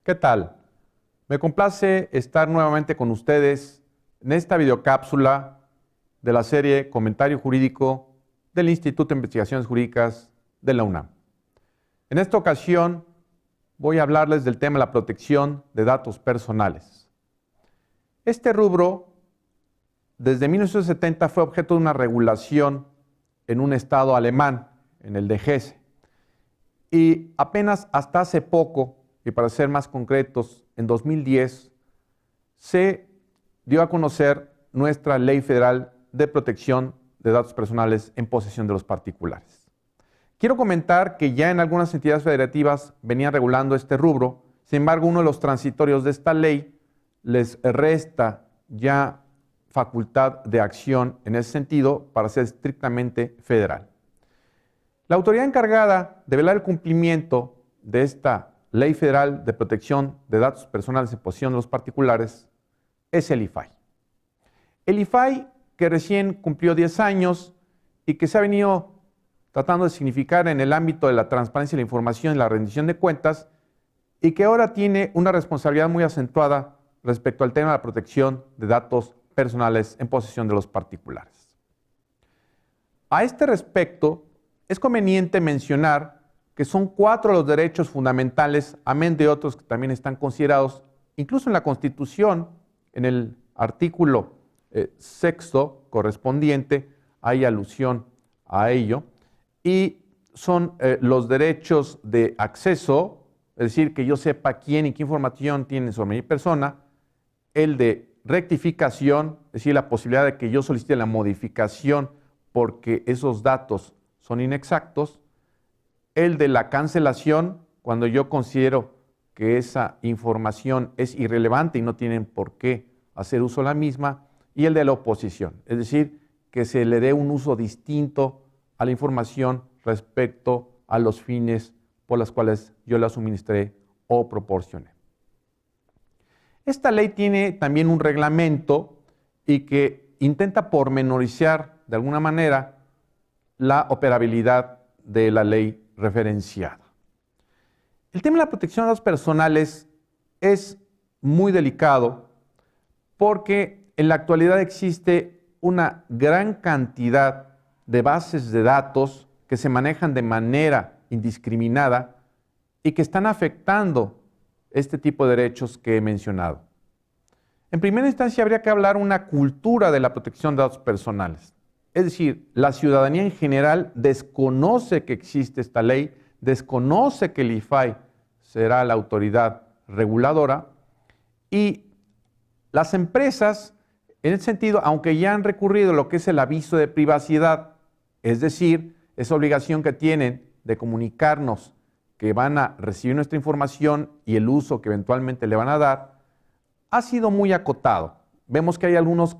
¿Qué tal? Me complace estar nuevamente con ustedes en esta videocápsula de la serie Comentario Jurídico del Instituto de Investigaciones Jurídicas de la UNAM. En esta ocasión voy a hablarles del tema de la protección de datos personales. Este rubro, desde 1970, fue objeto de una regulación en un estado alemán, en el de Hesse. Y apenas hasta hace poco, y para ser más concretos, en 2010, se dio a conocer nuestra Ley Federal de Protección de Datos Personales en posesión de los particulares. Quiero comentar que ya en algunas entidades federativas venían regulando este rubro, sin embargo, uno de los transitorios de esta ley les resta ya facultad de acción en ese sentido para ser estrictamente federal. La autoridad encargada de velar el cumplimiento de esta Ley Federal de Protección de Datos Personales en posesión de los particulares es el IFAI. El IFAI, que recién cumplió 10 años y que se ha venido tratando de significar en el ámbito de la transparencia de la información y la rendición de cuentas, y que ahora tiene una responsabilidad muy acentuada respecto al tema de la protección de datos personales en posesión de los particulares. A este respecto, es conveniente mencionar que son 4 los derechos fundamentales, amén de otros que también están considerados, incluso en la Constitución, en el artículo 6º correspondiente, hay alusión a ello, y son los derechos de acceso, es decir, que yo sepa quién y qué información tiene sobre mi persona, el de rectificación, es decir, la posibilidad de que yo solicite la modificación porque esos datos son inexactos, el de la cancelación, cuando yo considero que esa información es irrelevante y no tienen por qué hacer uso de la misma, y el de la oposición, es decir, que se le dé un uso distinto a la información respecto a los fines por los cuales yo la suministré o proporcioné. Esta ley tiene también un reglamento y que intenta pormenorizar de alguna manera la operabilidad de la ley referenciada. El tema de la protección de datos personales es muy delicado porque en la actualidad existe una gran cantidad de bases de datos que se manejan de manera indiscriminada y que están afectando este tipo de derechos que he mencionado. En primera instancia, habría que hablar una cultura de la protección de datos personales. Es decir, la ciudadanía en general desconoce que existe esta ley, desconoce que el IFAI será la autoridad reguladora, y las empresas, en ese sentido, aunque ya han recurrido a lo que es el aviso de privacidad, es decir, esa obligación que tienen de comunicarnos que van a recibir nuestra información y el uso que eventualmente le van a dar, ha sido muy acotado. Vemos que hay algunas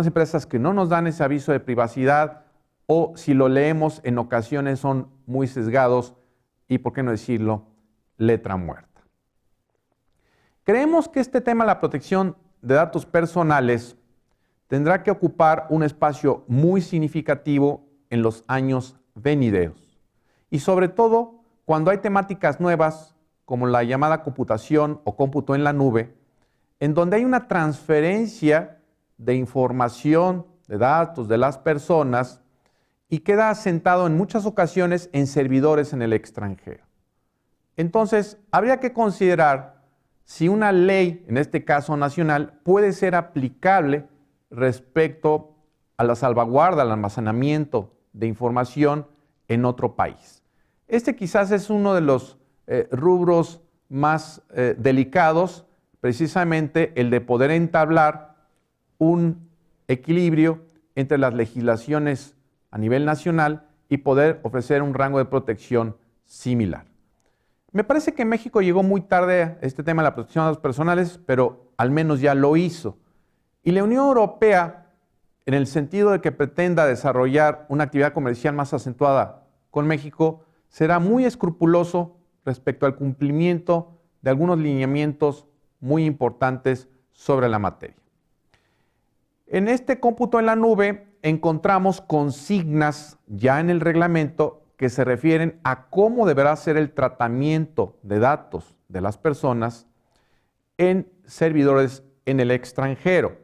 empresas que no nos dan ese aviso de privacidad, o si lo leemos en ocasiones son muy sesgados y, por qué no decirlo, letra muerta. Creemos que este tema de la protección de datos personales tendrá que ocupar un espacio muy significativo en los años venideros, y sobre todo cuando hay temáticas nuevas como la llamada computación o cómputo en la nube, en donde hay una transferencia de información, de datos de las personas, y queda asentado en muchas ocasiones en servidores en el extranjero. Entonces, habría que considerar si una ley, en este caso nacional, puede ser aplicable respecto a la salvaguarda, al almacenamiento de información en otro país. Este quizás es uno de los rubros más delicados, precisamente el de poder entablar un equilibrio entre las legislaciones a nivel nacional y poder ofrecer un rango de protección similar. Me parece que México llegó muy tarde a este tema de la protección de datos personales, pero al menos ya lo hizo. Y la Unión Europea, en el sentido de que pretenda desarrollar una actividad comercial más acentuada con México, será muy escrupuloso respecto al cumplimiento de algunos lineamientos muy importantes sobre la materia. En este cómputo en la nube encontramos consignas ya en el reglamento que se refieren a cómo deberá ser el tratamiento de datos de las personas en servidores en el extranjero.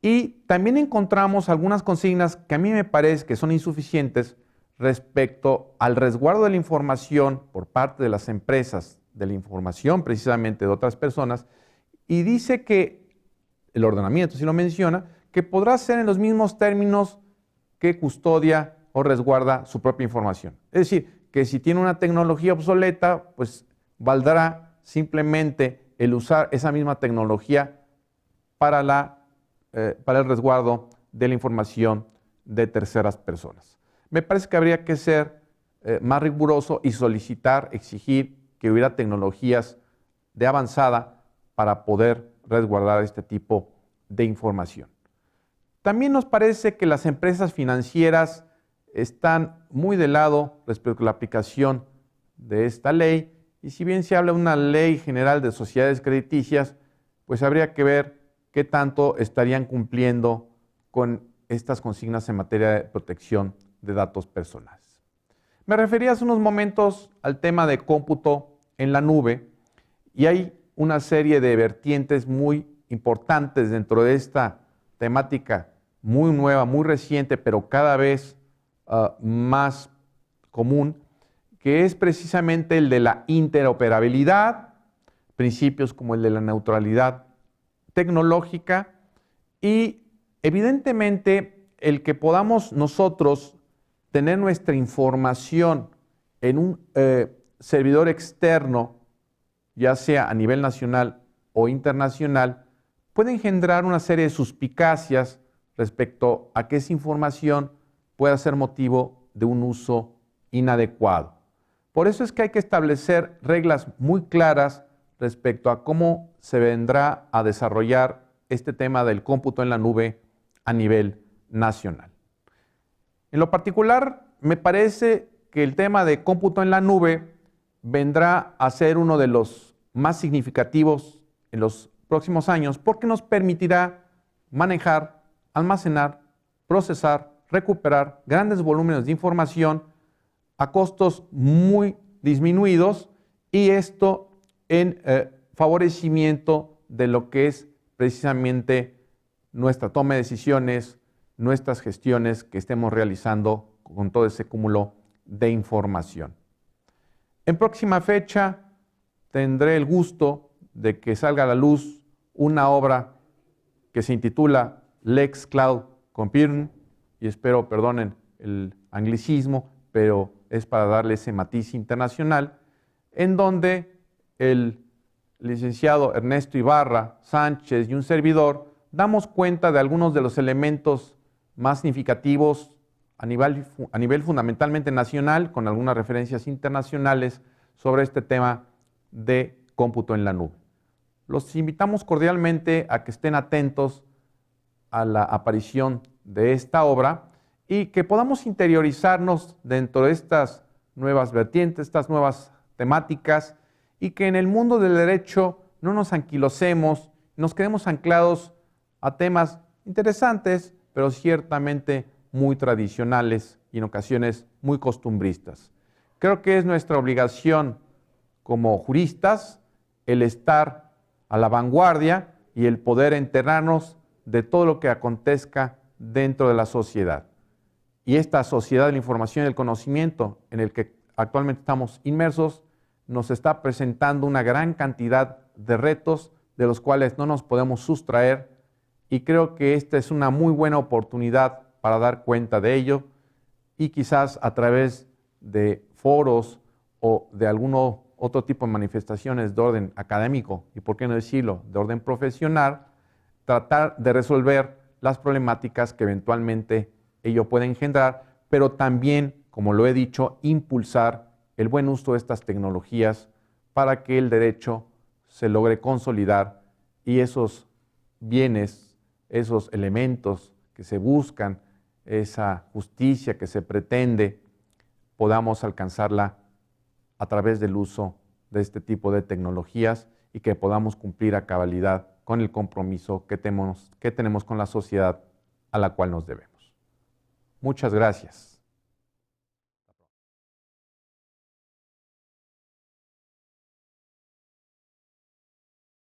Y también encontramos algunas consignas que a mí me parece que son insuficientes respecto al resguardo de la información por parte de las empresas, de la información precisamente de otras personas, y dice que el ordenamiento, si lo menciona, que podrá ser en los mismos términos que custodia o resguarda su propia información. Es decir, que si tiene una tecnología obsoleta, pues valdrá simplemente el usar esa misma tecnología para el resguardo de la información de terceras personas. Me parece que habría que ser más riguroso y solicitar, exigir que hubiera tecnologías de avanzada para poder resguardar este tipo de información. También nos parece que las empresas financieras están muy de lado respecto a la aplicación de esta ley, y si bien se habla de una ley general de sociedades crediticias, pues habría que ver qué tanto estarían cumpliendo con estas consignas en materia de protección de datos personales. Me refería hace unos momentos al tema de cómputo en la nube, y hay una serie de vertientes muy importantes dentro de esta temática muy nueva, muy reciente, pero cada vez más común, que es precisamente el de la interoperabilidad, principios como el de la neutralidad tecnológica y evidentemente el que podamos nosotros tener nuestra información en un servidor externo, ya sea a nivel nacional o internacional, puede engendrar una serie de suspicacias respecto a que esa información pueda ser motivo de un uso inadecuado. Por eso es que hay que establecer reglas muy claras respecto a cómo se vendrá a desarrollar este tema del cómputo en la nube a nivel nacional. En lo particular, me parece que el tema de cómputo en la nube vendrá a ser uno de los más significativos en los próximos años porque nos permitirá manejar, almacenar, procesar, recuperar grandes volúmenes de información a costos muy disminuidos, y esto en favorecimiento de lo que es precisamente nuestra toma de decisiones, nuestras gestiones que estemos realizando con todo ese cúmulo de información. En próxima fecha tendré el gusto de que salga a la luz una obra que se intitula Lex Cloud Computing, y espero perdonen el anglicismo, pero es para darle ese matiz internacional, en donde el licenciado Ernesto Ibarra Sánchez y un servidor damos cuenta de algunos de los elementos más significativos a nivel fundamentalmente nacional, con algunas referencias internacionales sobre este tema de cómputo en la nube. Los invitamos cordialmente a que estén atentos a la aparición de esta obra y que podamos interiorizarnos dentro de estas nuevas vertientes, estas nuevas temáticas, y que en el mundo del derecho no nos anquilosemos, nos quedemos anclados a temas interesantes, pero ciertamente muy tradicionales y en ocasiones muy costumbristas. Creo que es nuestra obligación como juristas el estar a la vanguardia y el poder enterarnos de todo lo que acontezca dentro de la sociedad. Y esta sociedad de la información y el conocimiento en el que actualmente estamos inmersos nos está presentando una gran cantidad de retos de los cuales no nos podemos sustraer, y creo que esta es una muy buena oportunidad para dar cuenta de ello, y quizás a través de foros o de algún otro tipo de manifestaciones de orden académico y, por qué no decirlo, de orden profesional, tratar de resolver las problemáticas que eventualmente ello puede engendrar, pero también, como lo he dicho, impulsar el buen uso de estas tecnologías para que el derecho se logre consolidar y esos bienes, esos elementos que se buscan, esa justicia que se pretende, podamos alcanzarla a través del uso de este tipo de tecnologías y que podamos cumplir a cabalidad con el compromiso que tenemos con la sociedad a la cual nos debemos. Muchas gracias.